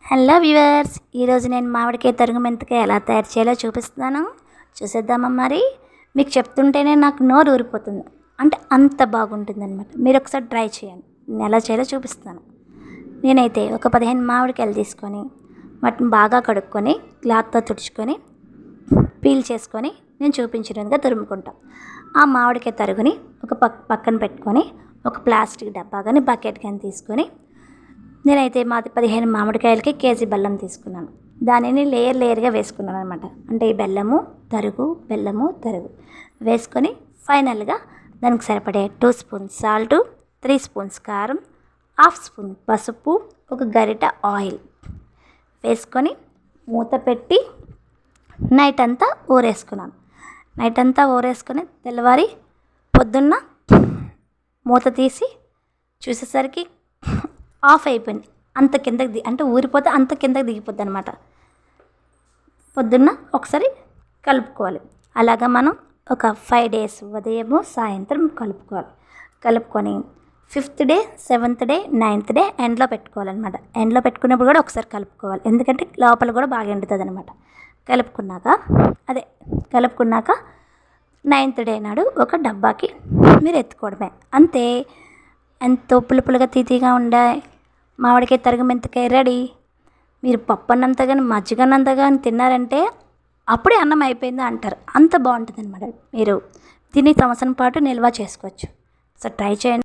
Hello viewers, ఈరోజు నేను మామిడికాయ తరుగు మెంతికాయ ఎలా తయారు చేయాలో చూపిస్తున్నాను. చూసేద్దామా మరి. మీకు చెప్తుంటేనే నాకు నోరు ఊరిపోతుంది, అంటే అంత బాగుంటుంది అనమాట. మీరు ఒకసారి ట్రై చేయండి. నేను ఎలా చేయాలో చూపిస్తాను. నేనైతే ఒక 15 మామిడికాయలు తీసుకొని వాటిని బాగా కడుక్కొని క్లాత్తో తుడుచుకొని పీల్ చేసుకొని నేను చూపించినట్టుగా తురుముకుంటాం. ఆ మామిడికాయ తరుగుని ఒక పక్కన పెట్టుకొని ఒక ప్లాస్టిక్ డబ్బా కానీ బకెట్ కానీ తీసుకొని, నేనైతే మాది 15 మామిడికాయలకి కేజీ బెల్లం తీసుకున్నాను. దానిని లేయర్గా వేసుకున్నాను అనమాట. అంటే ఈ బెల్లము తరుగు వేసుకొని ఫైనల్గా దానికి సరిపడే 2 స్పూన్స్ సాల్టు, 3 స్పూన్స్ కారం, 1/2 స్పూన్ పసుపు, ఒక గరిట ఆయిల్ వేసుకొని మూత పెట్టి నైట్ అంతా ఊరేసుకొని తెల్లవారి పొద్దున్న మూత తీసి చూసేసరికి ఆఫ్ అయిపోయింది. అంత కిందకి అంటే ఊరిపోతే అంత కిందకి దిగిపోద్ది అనమాట. పొద్దున్న ఒకసారి కలుపుకోవాలి. అలాగా మనం ఒక 5 డేస్ ఉదయము సాయంత్రం కలుపుకొని 5th day 7th day 9th day ఎండ్లో పెట్టుకోవాలన్నమాట. ఎండ్లో పెట్టుకున్నప్పుడు కూడా ఒకసారి కలుపుకోవాలి, ఎందుకంటే లోపల కూడా బాగా ఎండుతుంది అనమాట. కలుపుకున్నాక 9th డే నాడు ఒక డబ్బాకి మీరు ఎత్తుకోవడమే. అంతే. ఎంతో పులుపులుగా తీతిగా ఉండే మామిడికాయ తరుగు మెంతికాయ రెడీ. మీరు పప్పు అన్నంత కానీ మజ్జిగన్నంత కానీ తిన్నారంటే అప్పుడే అన్నం అయిపోయింది అంటారు. అంత బాగుంటుంది అనమాట. మీరు దీన్ని సంవత్సరం పాటు నిల్వ చేసుకోవచ్చు. సో ట్రై చేయండి.